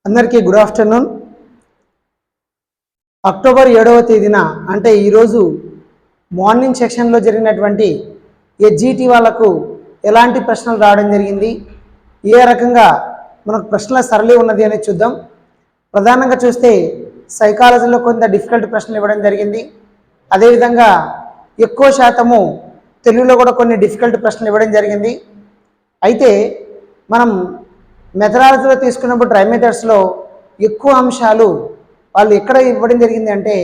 అందరికీ good afternoon. October 7వ తేదీన అంటే ఈరోజు మార్నింగ్ సెక్షన్లో జరిగినటువంటి ఎస్జిటి వాళ్ళకు ఎలాంటి ప్రశ్నలు రావడం జరిగింది, ఏ రకంగా మనకు ప్రశ్నల సరళి ఉన్నది అనేది చూద్దాం. ప్రధానంగా చూస్తే సైకాలజీలో కొంత డిఫికల్ట్ ప్రశ్నలు ఇవ్వడం జరిగింది. అదేవిధంగా ఎక్కువ శాతము తెలుగులో కూడా కొన్ని డిఫికల్ట్ ప్రశ్నలు ఇవ్వడం జరిగింది. అయితే మనం మెథడాలజీలో తీసుకున్నప్పుడు ట్రైమెథడ్స్లో ఎక్కువ అంశాలు వాళ్ళు ఎక్కడ ఇవ్వడం జరిగింది అంటే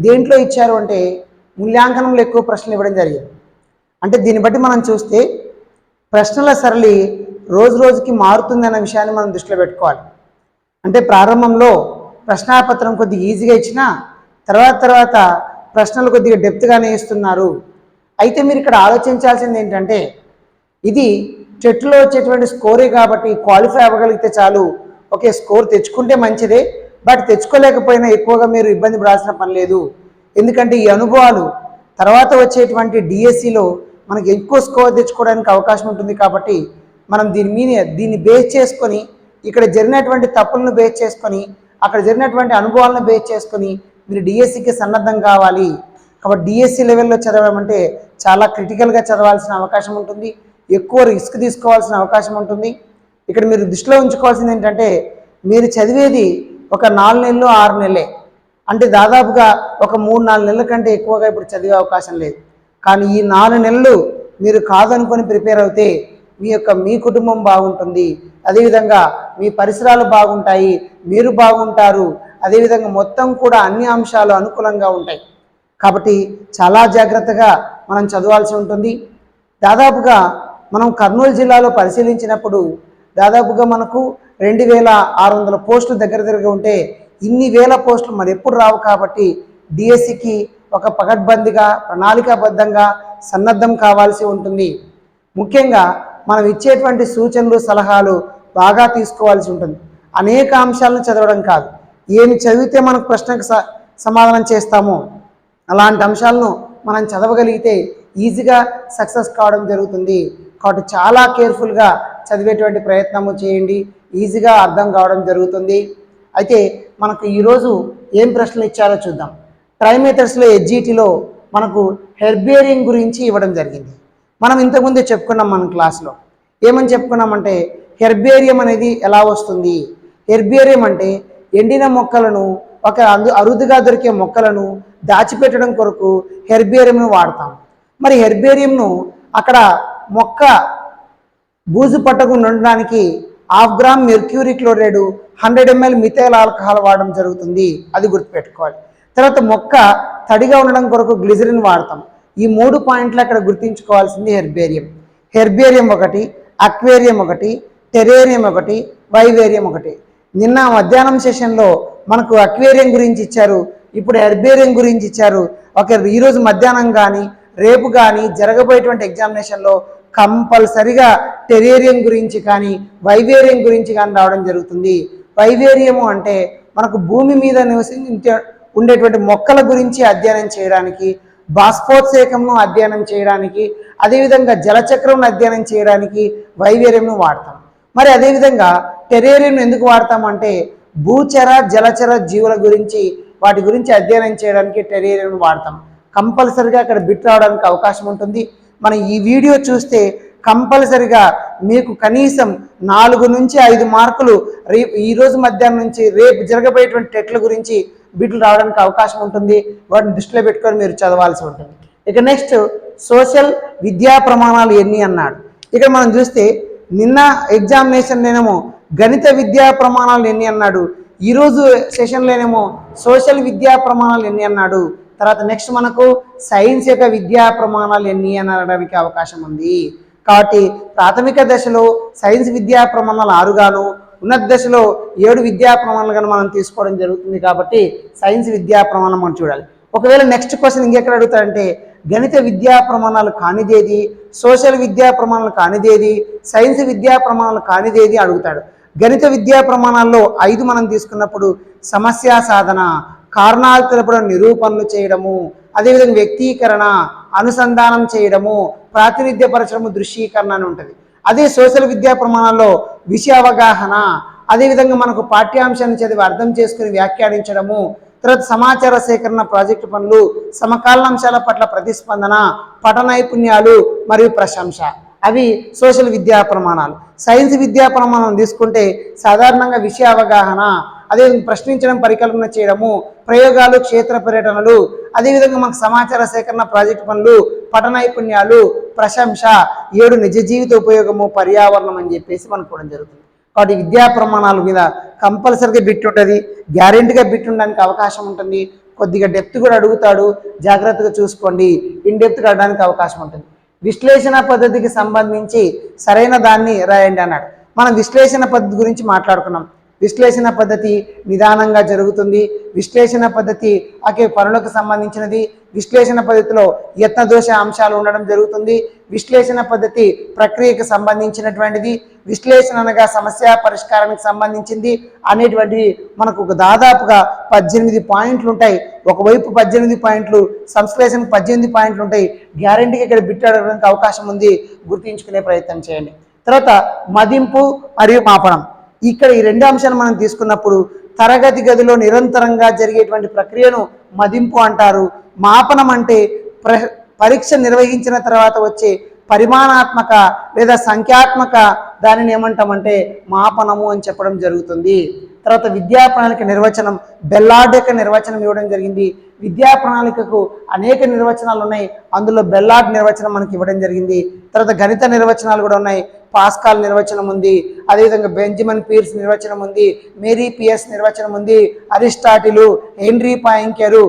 దేంట్లో ఇచ్చారు అంటే మూల్యాంకనంలో ఎక్కువ ప్రశ్నలు ఇవ్వడం జరిగింది. అంటే దీన్ని బట్టి మనం చూస్తే ప్రశ్నల సరళి రోజు రోజుకి మారుతుందన్న విషయాన్ని మనం దృష్టిలో పెట్టుకోవాలి. అంటే ప్రారంభంలో ప్రశ్నాపత్రం కొద్దిగా ఈజీగా ఇచ్చినా తర్వాత ప్రశ్నలు కొద్దిగా డెప్త్గానే ఇస్తున్నారు. అయితే మీరు ఇక్కడ ఆలోచించాల్సింది ఏంటంటే ఇది చెట్టులో వచ్చేటువంటి స్కోరే కాబట్టి క్వాలిఫై అవ్వగలిగితే చాలు, ఓకే స్కోర్ తెచ్చుకుంటే మంచిదే, బట్ తెచ్చుకోలేకపోయినా ఎక్కువగా మీరు ఇబ్బంది పడాల్సిన పని లేదు. ఎందుకంటే ఈ అనుభవాలు తర్వాత వచ్చేటువంటి డిఎస్సిలో మనకి ఎక్కువ స్కోర్ తెచ్చుకోవడానికి అవకాశం ఉంటుంది. కాబట్టి మనం దీన్ని బేస్ చేసుకొని ఇక్కడ జరిగినటువంటి తప్పులను బేస్ చేసుకొని అక్కడ జరిగినటువంటి అనుభవాలను బేస్ చేసుకొని మీరు డిఎస్సికి సన్నద్ధం కావాలి. కాబట్టి డిఎస్సి లెవెల్లో చదవడం అంటే చాలా క్రిటికల్గా చదవాల్సిన అవకాశం ఉంటుంది, ఎక్కువ రిస్క్ తీసుకోవాల్సిన అవకాశం ఉంటుంది. ఇక్కడ మీరు దృష్టిలో ఉంచుకోవాల్సింది ఏంటంటే మీరు చదివేది ఒక 4 నెలలు 6 నెలలే, అంటే దాదాపుగా ఒక 3-4 నెలల కంటే ఎక్కువగా ఇప్పుడు చదివే అవకాశం లేదు. కానీ ఈ 4 నెలలు మీరు కాదనుకొని ప్రిపేర్ అవుతే మీ కుటుంబం బాగుంటుంది, అదేవిధంగా మీ పరిసరాలు బాగుంటాయి, మీరు బాగుంటారు, అదేవిధంగా మొత్తం కూడా అన్ని అంశాలు అనుకూలంగా ఉంటాయి. కాబట్టి చాలా జాగ్రత్తగా మనం చదవాల్సి ఉంటుంది. దాదాపుగా మనం కర్నూలు జిల్లాలో పరిశీలించినప్పుడు దాదాపుగా మనకు 2600 పోస్టులు దగ్గరగా ఉంటే ఇన్ని వేల పోస్టులు మరి ఎప్పుడు రావు. కాబట్టి డిఎస్సికి ఒక పకడ్బందీగా ప్రణాళికాబద్ధంగా సన్నద్ధం కావాల్సి ఉంటుంది. ముఖ్యంగా మనం ఇచ్చేటువంటి సూచనలు సలహాలు బాగా తీసుకోవాల్సి ఉంటుంది. అనేక అంశాలను చదవడం కాదు, ఏమి చదివితే మనకు ప్రశ్నకు సమాధానం చేస్తామో అలాంటి అంశాలను మనం చదవగలిగితే ఈజీగా సక్సెస్ కావడం జరుగుతుంది. కాబట్టి చాలా కేర్ఫుల్గా చదివేటువంటి ప్రయత్నము చేయండి, ఈజీగా అర్థం కావడం జరుగుతుంది. అయితే మనకు ఈరోజు ఏం ప్రశ్నలు ఇచ్చారో చూద్దాం. ట్రైమెథడ్స్లో ఎస్జిటిలో మనకు హెర్బేరియం గురించి ఇవ్వడం జరిగింది. మనం ఇంతకుముందే చెప్పుకున్నాం మన క్లాస్లో. ఏమని చెప్పుకున్నామంటే హెర్బేరియం అనేది ఎలా వస్తుంది. హెర్బేరియం అంటే ఎండిన మొక్కలను, ఒక అరుదుగా దొరికే మొక్కలను దాచిపెట్టడం కొరకు హెర్బేరియంను వాడతాం. మరి హెర్బేరియంను అక్కడ మొక్క బూజు పట్టకుండా ఉండడానికి 1/2 gram mercury chloride 100 ml methyl alcohol వాడడం జరుగుతుంది, అది గుర్తుపెట్టుకోవాలి. తర్వాత మొక్క తడిగా ఉండడం కొరకు గ్లిజరిన్ వాడతాం. ఈ 3 పాయింట్లు అక్కడ గుర్తుంచుకోవాల్సింది హెర్బేరియం. హెర్బేరియం ఒకటి, అక్వేరియం ఒకటి, టెరేరియం ఒకటి, వైవేరియం ఒకటి. నిన్న మధ్యాహ్నం సెషన్లో మనకు అక్వేరియం గురించి ఇచ్చారు, ఇప్పుడు హెర్బేరియం గురించి ఇచ్చారు. ఈరోజు మధ్యాహ్నం కానీ రేపు కానీ జరగబోయేటువంటి ఎగ్జామినేషన్లో కంపల్సరిగా టెరేరియం గురించి కానీ వైవేరియం గురించి కానీ రావడం జరుగుతుంది. వైవేరియము అంటే మనకు భూమి మీద ఉండేటువంటి మొక్కల గురించి అధ్యయనం చేయడానికి, బాష్పోత్సేకంను అధ్యయనం చేయడానికి, అదేవిధంగా జలచక్రంను అధ్యయనం చేయడానికి వైవేరియంను వాడతాం. మరి అదేవిధంగా టెరేరియం ఎందుకు వాడతామంటే భూచర జలచర జీవుల గురించి, వాటి గురించి అధ్యయనం చేయడానికి టెరేరియం వాడతాం. కంపల్సరిగా అక్కడ బిట్ రావడానికి అవకాశం ఉంటుంది. మనం ఈ వీడియో చూస్తే కంపల్సరిగా మీకు కనీసం 4 నుంచి 5 మార్కులు ఈరోజు మధ్యాహ్నం నుంచి రేపు జరగబోయేటువంటి టెట్ల గురించి బిట్లు రావడానికి అవకాశం ఉంటుంది. వాటిని దృష్టిలో పెట్టుకొని మీరు చదవాల్సి ఉంటుంది. ఇక నెక్స్ట్ సోషల్ విద్యా ప్రమాణాలు ఎన్ని అన్నాడు. ఇక్కడ మనం చూస్తే నిన్న ఎగ్జామినేషన్లోనేమో గణిత విద్యా ప్రమాణాలు ఎన్ని అన్నాడు, ఈరోజు సెషన్లోనేమో సోషల్ విద్యా ప్రమాణాలు ఎన్ని అన్నాడు. తర్వాత నెక్స్ట్ మనకు సైన్స్ యొక్క విద్యా ప్రమాణాలు ఎన్ని అని అనడానికి అవకాశం ఉంది. కాబట్టి ప్రాథమిక దశలో సైన్స్ విద్యా ప్రమాణాలు 6 గాను, ఉన్నత దశలో 7 విద్యా ప్రమాణాలు గాను మనం తీసుకోవడం జరుగుతుంది. కాబట్టి సైన్స్ విద్యా ప్రమాణం మనం చూడాలి. ఒకవేళ నెక్స్ట్ క్వశ్చన్ ఇంకెక్కడ అడుగుతారంటే గణిత విద్యా ప్రమాణాలు కానిదేది, సోషల్ విద్యా ప్రమాణాలు కానిదేది, సైన్స్ విద్యా ప్రమాణాలు కానిదేది అడుగుతాడు. గణిత విద్యా ప్రమాణాల్లో 5 మనం తీసుకున్నప్పుడు సమస్య సాధన, కారణాలు తెలపడం, నిరూపణలు చేయడము, అదేవిధంగా వ్యక్తీకరణ, అనుసంధానం చేయడము, ప్రాతినిధ్యపరచడము, దృశ్యీకరణ అని ఉంటుంది. అదే సోషల్ విద్యా ప్రమాణాల్లో విషయ అవగాహన, అదేవిధంగా మనకు పాఠ్యాంశాన్ని చదివి అర్థం చేసుకుని వ్యాఖ్యానించడము, తర్వాత సమాచార సేకరణ ప్రాజెక్టు పనులు, సమకాలీనాంశాల పట్ల ప్రతిస్పందన, పఠ నైపుణ్యాలు మరియు ప్రశంస. అవి సోషల్ విద్యా ప్రమాణాలు. సైన్స్ విద్యా ప్రమాణం తీసుకుంటే సాధారణంగా విషయ అవగాహన, అదేవిధంగా ప్రశ్నించడం, పరికల్పన చేయడము, ప్రయోగాలు, క్షేత్ర పర్యటనలు, అదేవిధంగా మనకు సమాచార సేకరణ ప్రాజెక్టు పనులు, పఠ నైపుణ్యాలు, ప్రశంస, 7 నిజ జీవిత ఉపయోగము, పర్యావరణం అని చెప్పేసి మనకు కూడా జరుగుతుంది. కాబట్టి విద్యా ప్రమాణాల మీద కంపల్సరీగా బిట్ ఉంటుంది, గ్యారెంటీగా బిట్ ఉండడానికి అవకాశం ఉంటుంది. కొద్దిగా డెప్త్ కూడా అడుగుతాడు, జాగ్రత్తగా చూసుకోండి, ఇన్ డెప్త్గా అడగడానికి అవకాశం ఉంటుంది. విశ్లేషణ పద్ధతికి సంబంధించి సరైన దాన్ని రాయండి అన్నాడు. మనం విశ్లేషణ పద్ధతి గురించి మాట్లాడుకున్నాం. విశ్లేషణ పద్ధతి నిదానంగా జరుగుతుంది. విశ్లేషణ పద్ధతి పనులకు సంబంధించినది. విశ్లేషణ పద్ధతిలో యత్నదోష అంశాలు ఉండడం జరుగుతుంది. విశ్లేషణ పద్ధతి ప్రక్రియకు సంబంధించినటువంటిది. విశ్లేషణ అనగా సమస్య పరిష్కారానికి సంబంధించింది అనేటువంటివి మనకు దాదాపుగా 18 పాయింట్లు ఉంటాయి. ఒకవైపు 18 పాయింట్లు, సంశ్లేషణకు 18 పాయింట్లు ఉంటాయి. గ్యారెంటీగా ఇక్కడ బిట్ అడగడానికి అవకాశం ఉంది, గుర్తించుకునే ప్రయత్నం చేయండి. తర్వాత మదింపు మరియు మాపనం. ఇక్కడ ఈ 2 అంశాలు మనం తీసుకున్నప్పుడు తరగతి గదిలో నిరంతరంగా జరిగేటువంటి ప్రక్రియను మదింపు అంటారు. మాపనం అంటే పరీక్ష నిర్వహించిన తర్వాత వచ్చే పరిమాణాత్మక లేదా సంఖ్యాత్మక దానిని ఏమంటామంటే మాపనము అని చెప్పడం జరుగుతుంది. తర్వాత విద్యా ప్రణాళిక నిర్వచనం, బెల్లార్డ్ యొక్క నిర్వచనం ఇవ్వడం జరిగింది. విద్యా ప్రణాళికకు అనేక నిర్వచనాలు ఉన్నాయి, అందులో బెల్లార్డ్ నిర్వచనం మనకి ఇవ్వడం జరిగింది. తర్వాత గణిత నిర్వచనాలు కూడా ఉన్నాయి. పాస్కాల్ నిర్వచనం ఉంది, అదేవిధంగా బెంజమిన్ పీర్స్ నిర్వచనం ఉంది, మేరీ పియర్స్ నిర్వచనం ఉంది, Aristotle, Henri Poincare,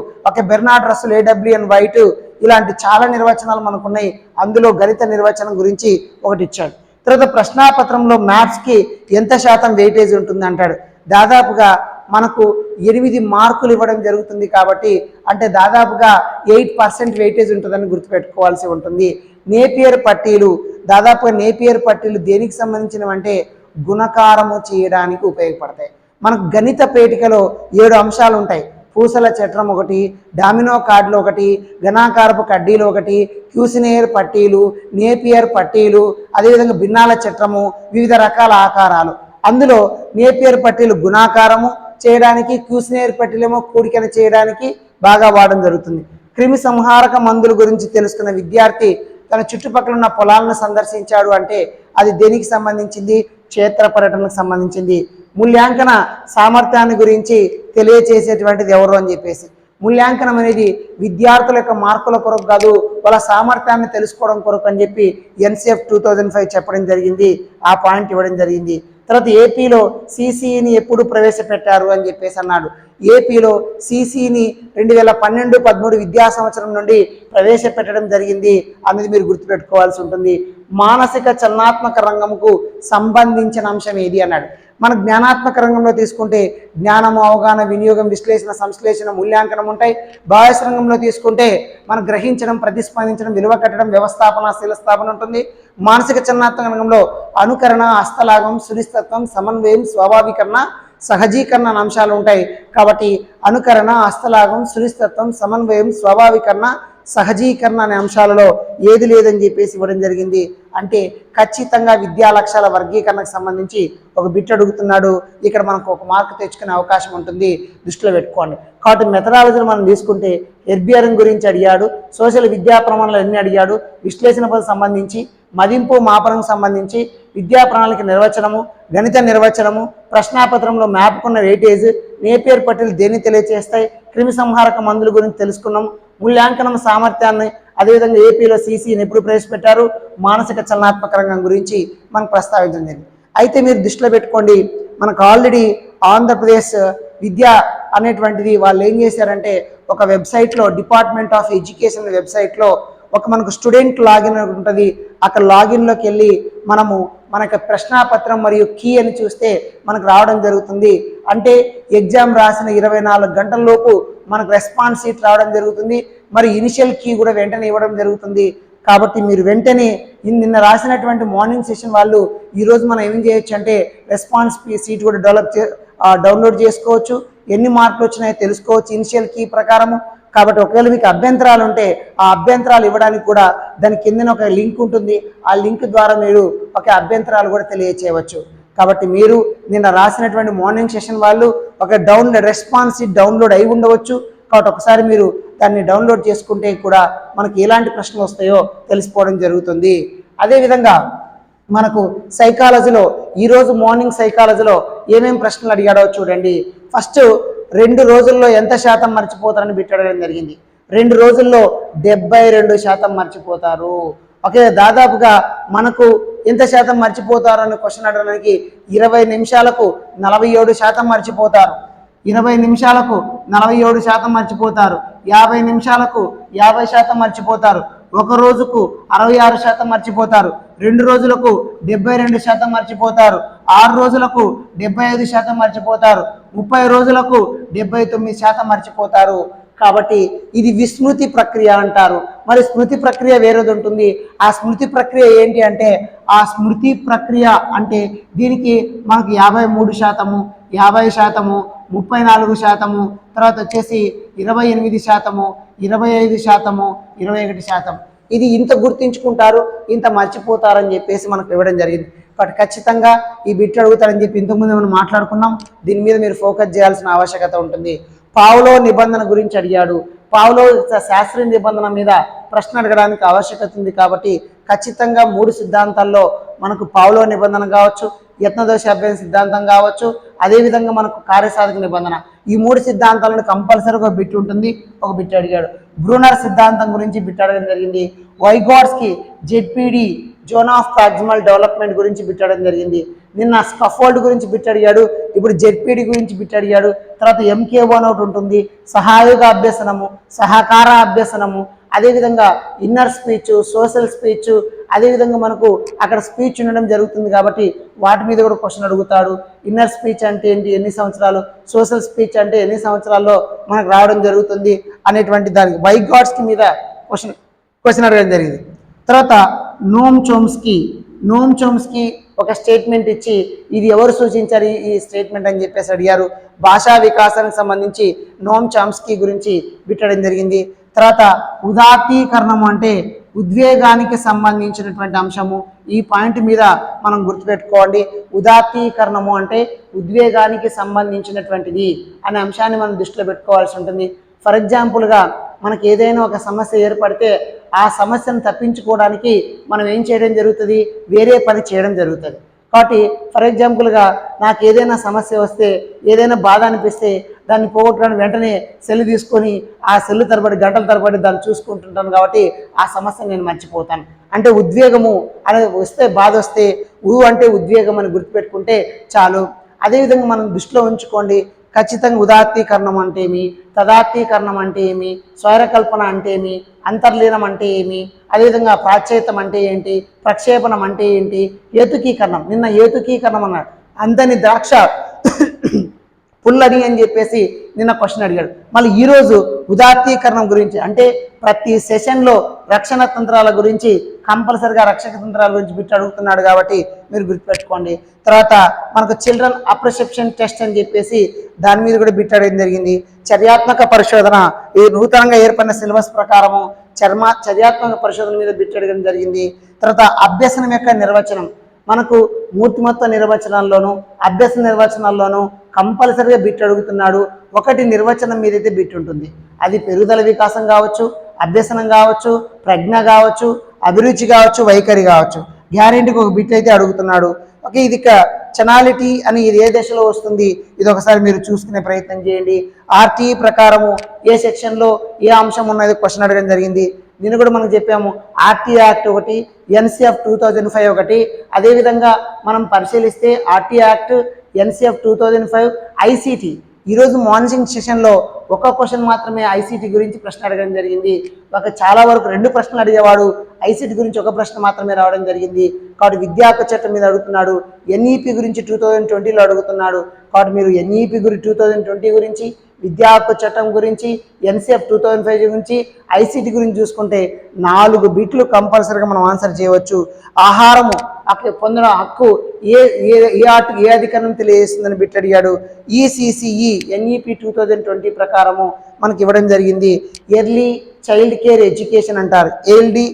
Bernard Russell, AWN White, ఇలాంటి చాలా నిర్వచనాలు మనకు ఉన్నాయి. అందులో గణిత నిర్వచనం గురించి ఒకటి ఇచ్చాడు. తర్వాత ప్రశ్నాపత్రంలో మ్యాథ్స్కి ఎంత శాతం వెయిటేజ్ ఉంటుంది అంటాడు. దాదాపుగా మనకు 8 మార్కులు ఇవ్వడం జరుగుతుంది కాబట్టి అంటే దాదాపుగా 8% వెయిటేజ్ ఉంటుందని గుర్తుపెట్టుకోవాల్సి ఉంటుంది. నేపియర్ పట్టీలు, దాదాపుగా నేపియర్ పట్టీలు దేనికి సంబంధించినవి అంటే గుణకారము చేయడానికి ఉపయోగపడతాయి. మనకు గణిత పేటికలో 7 అంశాలు ఉంటాయి. పూసల చట్రం ఒకటి, డామినో కార్డులు ఒకటి, ఘనాకారపు కడ్డీలు ఒకటి, క్యూసినేయర్ పట్టీలు, నేపియర్ పట్టీలు, అదేవిధంగా భిన్నాల చట్రము, వివిధ రకాల ఆకారాలు. అందులో నేపియర్ పట్టీలు గుణాకారము చేయడానికి, క్యూసినేయర్ పట్టీలేమో కూడికను చేయడానికి బాగా వాడడం జరుగుతుంది. క్రిమి సంహారక మందుల గురించి తెలుసుకున్న విద్యార్థి తన చుట్టుపక్కల ఉన్న పొలాలను సందర్శించాడు అంటే అది దేనికి సంబంధించింది? క్షేత్ర పర్యటనకు సంబంధించింది. మూల్యాంకన సామర్థ్యాన్ని గురించి తెలియచేసేటువంటిది ఎవరు అని చెప్పేసి, మూల్యాంకనం అనేది విద్యార్థుల యొక్క మార్కుల కొరకు కాదు, వాళ్ళ సామర్థ్యాన్ని తెలుసుకోవడం కొరకు అని చెప్పి ఎన్సిఎఫ్ 2005 చెప్పడం జరిగింది. ఆ పాయింట్ ఇవ్వడం జరిగింది. తర్వాత ఏపీలో సిసిఈని ఎప్పుడు ప్రవేశపెట్టారు అని చెప్పేసి అన్నాడు. ఏపీలో సిసిఈని 2012-13 విద్యా సంవత్సరం నుండి ప్రవేశపెట్టడం జరిగింది అనేది మీరు గుర్తుపెట్టుకోవాల్సి ఉంటుంది. మానసిక చలనాత్మక రంగంకు సంబంధించిన అంశం ఏది అన్నాడు. మన జ్ఞానాత్మక రంగంలో తీసుకుంటే జ్ఞానము, అవగాహన, వినియోగం, విశ్లేషణ, సంశ్లేషణ, మూల్యాంకనం ఉంటాయి. భాష రంగంలో తీసుకుంటే మనం గ్రహించడం, ప్రతిస్పందించడం, విలువ కట్టడం, వ్యవస్థాపన, శీలస్థాపన ఉంటుంది. మానసిక చలనాత్మక రంగంలో అనుకరణ, హస్తలాగం, సునిశ్చితత్వం, సమన్వయం, స్వాభావికరణ, సహజీకరణ అనే అంశాలు ఉంటాయి. కాబట్టి అనుకరణ, హస్తలాగం, సునిశ్చితత్వం, సమన్వయం, స్వాభావికరణ, సహజీకరణ అనే అంశాలలో ఏది లేదని చెప్పేసి ఇవ్వడం జరిగింది. అంటే ఖచ్చితంగా విద్యా లక్ష్యాల వర్గీకరణకు సంబంధించి ఒక బిట్ అడుగుతున్నాడు. ఇక్కడ మనకు ఒక మార్కు తెచ్చుకునే అవకాశం ఉంటుంది, దృష్టిలో పెట్టుకోండి. కాబట్టి మెథడాలజీని మనం తీసుకుంటే హెర్బియరింగ్ గురించి అడిగాడు, సోషల్ విద్యా ప్రమాణాలు ఎన్ని అడిగాడు, విశ్లేషణ పద్ధతికి సంబంధించి, మదింపు మాపనకు సంబంధించి, విద్యా ప్రణాళిక నిర్వచనము, గణిత నిర్వచనము, ప్రశ్నాపత్రంలో మ్యాప్కున్న వెయిటేజ్, నేపియర్ పట్టీలు దేన్ని తెలియజేస్తాయి, క్రిమి సంహారక మందుల గురించి తెలుసుకున్నాము, మూల్యాంకనం సామర్థ్యాన్ని, అదేవిధంగా ఏపీలో సిసిని ఎప్పుడు ప్రవేశపెట్టారు, మానసిక చలనాత్మక రంగం గురించి మనం ప్రస్తావించడం జరిగింది. అయితే మీరు దృష్టిలో పెట్టుకోండి, మనకు ఆల్రెడీ ఆంధ్రప్రదేశ్ విద్య అనేటువంటిది వాళ్ళు ఏం చేశారంటే ఒక వెబ్సైట్లో, డిపార్ట్మెంట్ ఆఫ్ ఎడ్యుకేషన్ వెబ్సైట్లో మనకు స్టూడెంట్ లాగిన్ ఉంటుంది. అక్కడ లాగిన్లోకి వెళ్ళి మనకు ప్రశ్నాపత్రం మరియు కీ అని చూస్తే మనకు రావడం జరుగుతుంది. అంటే ఎగ్జామ్ రాసిన 24 గంటల్లోపు మనకు రెస్పాన్స్ షీట్ రావడం జరుగుతుంది. మరి ఇనిషియల్ కీ కూడా వెంటనే ఇవ్వడం జరుగుతుంది. కాబట్టి మీరు వెంటనే నిన్న రాసినటువంటి మార్నింగ్ సెషన్ వాళ్ళు ఈరోజు మనం ఏం చేయొచ్చు అంటే రెస్పాన్స్ షీట్ కూడా డౌన్లోడ్ చేసుకోవచ్చు, ఎన్ని మార్కులు వచ్చినాయో తెలుసుకోవచ్చు ఇనిషియల్ కీ ప్రకారము. కాబట్టి ఒకవేళ మీకు అభ్యంతరాలు ఉంటే ఆ అభ్యంతరాలు ఇవ్వడానికి కూడా దాని కిందన ఒక లింక్ ఉంటుంది. ఆ లింక్ ద్వారా మీరు అభ్యంతరాలు కూడా తెలియచేయవచ్చు. కాబట్టి మీరు నిన్న రాసినటువంటి మార్నింగ్ సెషన్ వాళ్ళు ఒక రెస్పాన్స్ డౌన్లోడ్ అయి ఉండవచ్చు. కాబట్టి ఒకసారి మీరు దాన్ని డౌన్లోడ్ చేసుకుంటే కూడా మనకి ఎలాంటి ప్రశ్నలు వస్తాయో తెలిసిపోవడం జరుగుతుంది. అదేవిధంగా మనకు సైకాలజీలో ఈరోజు మార్నింగ్ సైకాలజీలో ఏమేమి ప్రశ్నలు అడిగాడో చూడండి. ఫస్ట్ 2 రోజుల్లో ఎంత శాతం మర్చిపోతారని బిట్టడడం జరిగింది. 2 రోజుల్లో 72% మర్చిపోతారు. ఓకే, దాదాపుగా మనకు ఎంత శాతం మర్చిపోతారు అని క్వశ్చన్ అడగడానికి 20 నిమిషాలకు 47% మర్చిపోతారు. 20 నిమిషాలకు 47% మర్చిపోతారు. 50 నిమిషాలకు 50% మర్చిపోతారు. 1 రోజుకు 66% మర్చిపోతారు. 2 రోజులకు 72% మర్చిపోతారు. 6 రోజులకు 75% మర్చిపోతారు. 30 రోజులకు 79% మర్చిపోతారు. కాబట్టి ఇది విస్మృతి ప్రక్రియ అంటారు. మరి స్మృతి ప్రక్రియ వేరేది ఉంటుంది. ఆ స్మృతి ప్రక్రియ ఏంటి అంటే, ఆ స్మృతి ప్రక్రియ అంటే దీనికి మనకు 53%, 50%, 34%, తర్వాత వచ్చేసి 28%, 25%, 21%. ఇది ఇంత గుర్తించుకుంటారు, ఇంత మర్చిపోతారని చెప్పేసి మనకు ఇవ్వడం జరిగింది. కాబట్టి ఖచ్చితంగా ఈ బిట్ అడుగుతారని చెప్పి ఇంతకుముందు మనం మాట్లాడుకున్నాం. దీని మీద మీరు ఫోకస్ చేయాల్సిన ఆవశ్యకత ఉంటుంది. పావ్లో నిబంధన గురించి అడిగాడు. పావ్లో శాస్త్రీయ నిబంధన మీద ప్రశ్న అడగడానికి ఆవశ్యకత ఉంది. కాబట్టి ఖచ్చితంగా 3 సిద్ధాంతాల్లో మనకు పావ్లో నిబంధన కావచ్చు, యత్నదోష అభ్యసన సిద్ధాంతం కావచ్చు, అదేవిధంగా మనకు కార్యసాధక నిబంధన, ఈ 3 సిద్ధాంతాలను కంపల్సరీగా ఒక బిట్ ఉంటుంది. ఒక బిట్ అడిగాడు. బ్రూనర్ సిద్ధాంతం గురించి బిట్ అడగడం జరిగింది. వైగోట్స్కి ZPD zone of proximal development గురించి బిట్ అడగడం జరిగింది. నిన్న స్కఫోల్డ్ గురించి బిట్ అడిగాడు. ఇప్పుడు జెడ్పీడి గురించి బిట్ అడిగాడు. తర్వాత MK1 ఒకటి ఉంటుంది, సహాయక అభ్యసనము, సహకార అభ్యసనము, అదేవిధంగా ఇన్నర్ స్పీచ్, సోషల్ స్పీచ్, అదేవిధంగా మనకు అక్కడ స్పీచ్ ఉండడం జరుగుతుంది. కాబట్టి వాటి మీద కూడా క్వశ్చన్ అడుగుతాడు. ఇన్నర్ స్పీచ్ అంటే ఏంటి, ఎన్ని సంవత్సరాలు, సోషల్ స్పీచ్ అంటే ఎన్ని సంవత్సరాల్లో మనకు రావడం జరుగుతుంది అనేటువంటి దానికి వైగాట్స్కి మీద క్వశ్చన్ అడగడం జరిగింది. తర్వాత నోమ్ చోమ్స్కీ ఒక స్టేట్మెంట్ ఇచ్చి ఇది ఎవరు సూచించారు ఈ స్టేట్మెంట్ అని చెప్పేసి అడిగారు. భాషా వికాసానికి సంబంధించి నోమ్ చామ్స్కీ గురించి బిట్టడం జరిగింది. తర్వాత ఉదాత్తీకరణం అంటే ఉద్వేగానికి సంబంధించినటువంటి అంశము. ఈ పాయింట్ మీద మనం గుర్తుపెట్టుకోండి. ఉదాత్తీకరణము అంటే ఉద్వేగానికి సంబంధించినటువంటిది అనే అంశాన్ని మనం దృష్టిలో పెట్టుకోవాల్సి ఉంటుంది. ఫర్ ఎగ్జాంపుల్గా మనకి ఏదైనా ఒక సమస్య ఏర్పడితే ఆ సమస్యను తప్పించుకోవడానికి మనం ఏం చేయడం జరుగుతుంది, వేరే పని చేయడం జరుగుతుంది. కాబట్టి ఫర్ ఎగ్జాంపుల్గా నాకు ఏదైనా సమస్య వస్తే, ఏదైనా బాధ అనిపిస్తే దాన్ని పోగొట్టడానికి వెంటనే సెల్ తీసుకొని ఆ సెల్ తరబడి గంటల తరబడి దాన్ని చూసుకుంటుంటాను. కాబట్టి ఆ సమస్యను నేను మర్చిపోతాను. అంటే ఉద్వేగము అనేది వస్తే, బాధ వస్తే అంటే ఉద్వేగం అని గుర్తుపెట్టుకుంటే చాలు. అదేవిధంగా మనం దృష్టిలో ఉంచుకోండి. ఖచ్చితంగా ఉదాత్తీకరణం అంటే ఏమి, తదాత్తీకరణం అంటే ఏమి, స్వైరకల్పన అంటే ఏమి, అంతర్లీనం అంటే ఏమి, అదేవిధంగా ప్రాచ్యతం అంటే ఏంటి, ప్రక్షేపణం అంటే ఏంటి, ఏతుకీకరణం. నిన్న ఏతుకీకరణం అన్నాడు. అంతని ద్రాక్ష పుల్లని అని చెప్పేసి నిన్న క్వశ్చన్ అడిగాడు. మళ్ళీ ఈరోజు ఉదాత్తీకరణం గురించి, అంటే ప్రతి సెషన్లో రక్షణ తంత్రాల గురించి కంపల్సరిగా రక్షక తంత్రాల గురించి బిట్ అడుగుతున్నాడు. కాబట్టి మీరు గుర్తుపెట్టుకోండి. తర్వాత మనకు చిల్డ్రన్ అప్రిసెప్షన్ టెస్ట్ అని చెప్పేసి దాని మీద కూడా బిట్ అడగడం జరిగింది. చర్యాత్మక పరిశోధన, ఈ నూతనంగా ఏర్పడిన సిలబస్ ప్రకారము చర్యాత్మక పరిశోధన మీద బిట్ అడగడం జరిగింది. తర్వాత అభ్యసనం యొక్క నిర్వచనం, మనకు మూర్తిమత్వ నిర్వచనాల్లోనూ అభ్యసన నిర్వచనాల్లోనూ కంపల్సరీగా బిట్ అడుగుతున్నాడు. ఒకటి నిర్వచనం మీదైతే బిట్ ఉంటుంది. అది పెరుగుదల వికాసం కావచ్చు, అభ్యసనం కావచ్చు, ప్రజ్ఞ కావచ్చు, అభిరుచి కావచ్చు, వైఖరి కావచ్చు. గ్యారెంటీకి ఒక బిట్ అయితే అడుగుతున్నాడు. ఓకే, ఇది చనాలిటీ అని ఇది ఏ దశలో వస్తుంది, ఇది ఒకసారి మీరు చూసుకునే ప్రయత్నం చేయండి. RTE ప్రకారము ఏ సెక్షన్లో ఏ అంశం ఉన్నది క్వశ్చన్ అడగడం జరిగింది. దీన్ని కూడా మనం చెప్పాము. RTE యాక్ట్ ఒకటి, NCF 2005 ఒకటి. అదేవిధంగా మనం పరిశీలిస్తే RTE యాక్ట్, NCF 2005, ICT. ఈరోజు మార్నింగ్ సెషన్లో ఒక క్వశ్చన్ మాత్రమే ICT గురించి ప్రశ్న అడగడం జరిగింది. చాలా వరకు 2 ప్రశ్నలు అడిగేవాడు, ICT గురించి ఒక ప్రశ్న మాత్రమే రావడం జరిగింది. కాబట్టి విద్యా హక్కు చట్టం మీద అడుగుతున్నాడు. NEP గురించి 2020లో అడుగుతున్నాడు. కాబట్టి మీరు NEP గురించి 2020 గురించి, విద్యా హక్కు చట్టం గురించి, NCF 2005 గురించి, ICT గురించి చూసుకుంటే 4 బిట్లు కంపల్సరీగా మనం ఆన్సర్ చేయవచ్చు. ఆహారము పొందిన హక్కు ఏ అధికరణం తెలియజేస్తుందని బిట్ అడిగాడు. ECCE NEP 2020 ప్రకారము మనకి ఇవ్వడం జరిగింది. ఎర్లీ చైల్డ్ కేర్ ఎడ్యుకేషన్ అంటారు. ఎర్లీ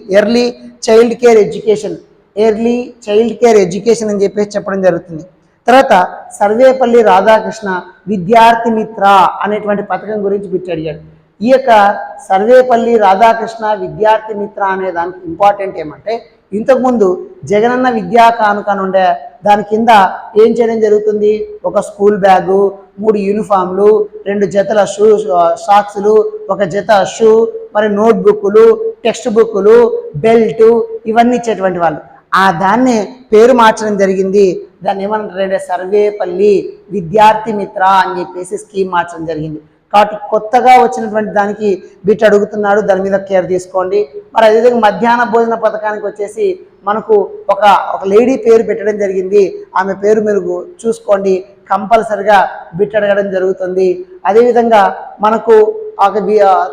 చైల్డ్ కేర్ ఎడ్యుకేషన్ అని చెప్పేసి చెప్పడం జరుగుతుంది. తర్వాత సర్వేపల్లి రాధాకృష్ణ విద్యార్థి మిత్ర అనేటువంటి పథకం గురించి బిట్ అడిగాడు. ఈ యొక్క సర్వేపల్లి రాధాకృష్ణ విద్యార్థి మిత్ర అనే దానికి ఇంపార్టెంట్ ఏమంటే, ఇంతకుముందు జగనన్న విద్యా కానుక ఉండే దాని కింద ఏం చేయడం జరుగుతుంది, ఒక స్కూల్ బ్యాగు, 3 యూనిఫామ్లు, 2 జతల సాక్స్లు, 1 జత షూ, మరి నోట్బుక్లు, టెక్స్ట్ బుక్లు, బెల్ట్, ఇవన్నీ ఇచ్చేటువంటి వాళ్ళు. ఆ దాన్ని పేరు మార్చడం జరిగింది. దాన్ని ఏమంటారంటే సర్వేపల్లి విద్యార్థి మిత్ర అని చెప్పేసి స్కీమ్ మార్చడం జరిగింది. కాబట్టి కొత్తగా వచ్చినటువంటి దానికి బిట్ అడుగుతున్నాడు, దాని మీద కేర్ తీసుకోండి. మరి అదేవిధంగా మధ్యాహ్న భోజన పథకానికి వచ్చేసి మనకు ఒక లేడీ పేరు పెట్టడం జరిగింది. ఆమె పేరు మీరు చూసుకోండి, కంపల్సరిగా బిట్ అడగడం జరుగుతుంది. అదేవిధంగా మనకు ఒక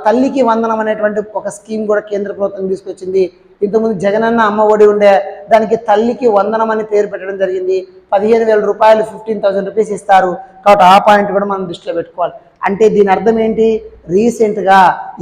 తల్లికి వందనం అనేటువంటి ఒక స్కీమ్ కూడా కేంద్ర ప్రభుత్వం తీసుకొచ్చింది. ఇంతకుముందు జగనన్న అమ్మ ఒడి ఉండే దానికి తల్లికి వందనం అని పేరు పెట్టడం జరిగింది. 15,000 రూపాయలు, 15,000 రూపీస్ ఇస్తారు. కాబట్టి ఆ పాయింట్ కూడా మనం దృష్టిలో పెట్టుకోవాలి. అంటే దీని అర్థం ఏంటి, రీసెంట్గా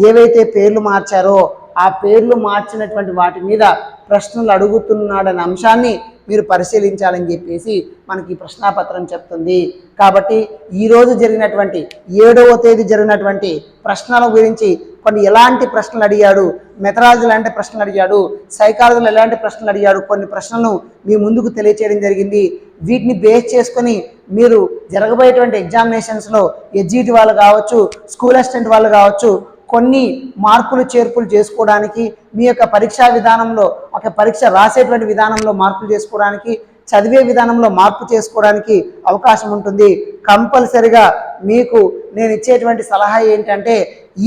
ఏవైతే పేర్లు మార్చారో ఆ పేర్లు మార్చినటువంటి వాటి మీద ప్రశ్నలు అడుగుతున్నాడనే అంశాన్ని మీరు పరిశీలించాలని చెప్పేసి మనకి ప్రశ్నాపత్రం చెప్తుంది. కాబట్టి ఈరోజు జరిగినటువంటి 7వ తేదీ జరిగినటువంటి ప్రశ్నల గురించి కొన్ని ఎలాంటి ప్రశ్నలు అడిగాడు, మెథడాలజీ ఎలాంటి ప్రశ్నలు అడిగాడు, సైకాలజీలో ఎలాంటి ప్రశ్నలు అడిగాడు, కొన్ని ప్రశ్నలను మీ ముందుకు తెలియచేయడం జరిగింది. వీటిని బేస్ చేసుకొని మీరు జరగబోయేటువంటి ఎగ్జామినేషన్స్లో ఎడ్జిటి వాళ్ళు కావచ్చు, స్కూల్ అసిస్టెంట్ వాళ్ళు కావచ్చు, కొన్ని మార్పులు చేర్పులు చేసుకోవడానికి, మీ యొక్క పరీక్షా విధానంలో ఒక పరీక్ష రాసేటువంటి విధానంలో మార్పులు చేసుకోవడానికి, చదివే విధానంలో మార్పు చేసుకోవడానికి అవకాశం ఉంటుంది. కంపల్సరిగా మీకు నేను ఇచ్చేటువంటి సలహా ఏంటంటే,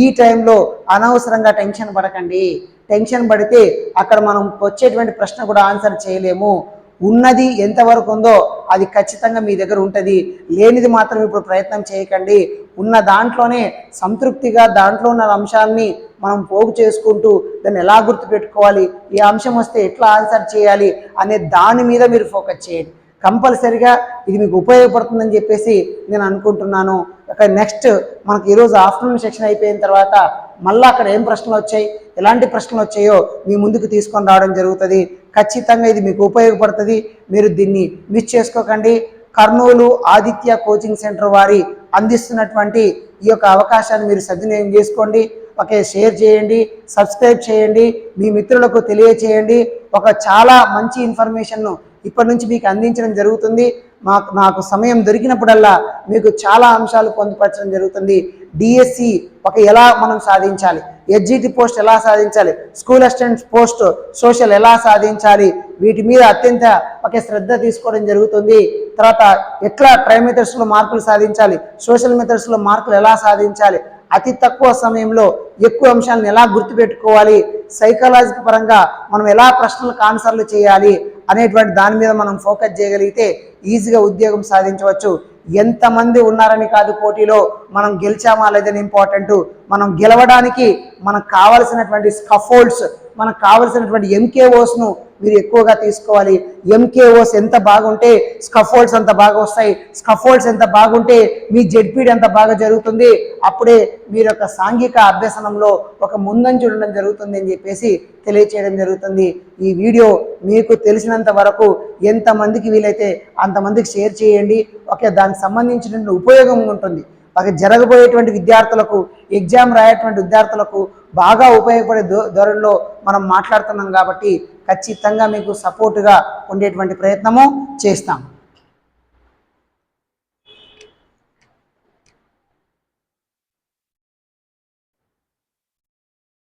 ఈ టైంలో అనవసరంగా టెన్షన్ పడకండి. టెన్షన్ పడితే అక్కడ మనం వచ్చేటువంటి ప్రశ్న కూడా ఆన్సర్ చేయలేము. ఉన్నది ఎంతవరకు ఉందో అది ఖచ్చితంగా మీ దగ్గర ఉంటుంది. లేనిది మాత్రం ఇప్పుడు ప్రయత్నం చేయకండి. ఉన్న దాంట్లోనే సంతృప్తిగా దాంట్లో ఉన్న అంశాలని మనం పోగు చేసుకుంటూ దాన్ని ఎలా గుర్తుపెట్టుకోవాలి, ఈ అంశం వస్తే ఎట్లా ఆన్సర్ చేయాలి అనే దాని మీద మీరు ఫోకస్ చేయండి. కంపల్సరిగా ఇది మీకు ఉపయోగపడుతుందని చెప్పేసి నేను అనుకుంటున్నాను. నెక్స్ట్ మనకు ఈరోజు ఆఫ్టర్నూన్ సెక్షన్ అయిపోయిన తర్వాత మళ్ళీ అక్కడ ఏం ప్రశ్నలు వచ్చాయి, ఎలాంటి ప్రశ్నలు వచ్చాయో మీ ముందుకు తీసుకొని రావడం జరుగుతుంది. ఖచ్చితంగా ఇది మీకు ఉపయోగపడుతుంది. మీరు దీన్ని మిస్ చేసుకోకండి. కర్నూలు ఆదిత్య కోచింగ్ సెంటర్ వారి అందిస్తున్నటువంటి ఈ యొక్క అవకాశాన్ని మీరు సద్వినియోగం చేసుకోండి. షేర్ చేయండి, సబ్స్క్రైబ్ చేయండి, మీ మిత్రులకు తెలియచేయండి. చాలా మంచి ఇన్ఫర్మేషన్ను ఇప్పటి నుంచి మీకు అందించడం జరుగుతుంది. నాకు సమయం దొరికినప్పుడల్లా మీకు చాలా అంశాలు పొందుపరచడం జరుగుతుంది. డిఎస్సి ఎలా మనం సాధించాలి, ఎడ్జిటి పోస్ట్ ఎలా సాధించాలి, స్కూల్ అసిస్టెంట్ పోస్ట్ సోషల్ ఎలా సాధించాలి, వీటి మీద అత్యంత శ్రద్ధ తీసుకోవడం జరుగుతుంది. తర్వాత ఎట్లా ట్రై మెథడ్స్లో మార్కులు సాధించాలి, సోషల్ మెథడ్స్లో మార్కులు ఎలా సాధించాలి, అతి తక్కువ సమయంలో ఎక్కువ అంశాలను ఎలా గుర్తుపెట్టుకోవాలి, సైకాలజీ పరంగా మనం ఎలా ప్రశ్నలకు ఆన్సర్లు చేయాలి అనేటువంటి దాని మీద మనం ఫోకస్ చేయగలిగితే ఈజీగా ఉద్యోగం సాధించవచ్చు. ఎంతమంది ఉన్నారని కాదు పోటీలో, మనం గెలిచామా లేదని ఇంపార్టెంట్. మనం గెలవడానికి మనకు కావలసినటువంటి స్కఫోల్డ్స్, మనకు కావలసినటువంటి ఎంకేఓస్ను మీరు ఎక్కువగా తీసుకోవాలి. ఎంకేఓస్ ఎంత బాగుంటే స్కఫోల్డ్స్ అంత బాగా వస్తాయి. స్కఫోల్డ్స్ ఎంత బాగుంటే మీ జెడ్పీడ్ ఎంత బాగా జరుగుతుంది. అప్పుడే మీరు యొక్క సాంఘిక అభ్యసనంలో ముందంజ ఉండడం జరుగుతుంది అని చెప్పేసి తెలియచేయడం జరుగుతుంది. ఈ వీడియో మీకు తెలిసినంత వరకు ఎంతమందికి వీలైతే అంతమందికి షేర్ చేయండి. దానికి సంబంధించిన ఉపయోగం ఉంటుంది. జరగబోయేటువంటి విద్యార్థులకు, ఎగ్జామ్ రాయేటువంటి విద్యార్థులకు బాగా ఉపయోగపడే ధోరణిలో మనం మాట్లాడుతున్నాం కాబట్టి ఖచ్చితంగా మీకు సపోర్టుగా ఉండేటువంటి ప్రయత్నము చేస్తాం.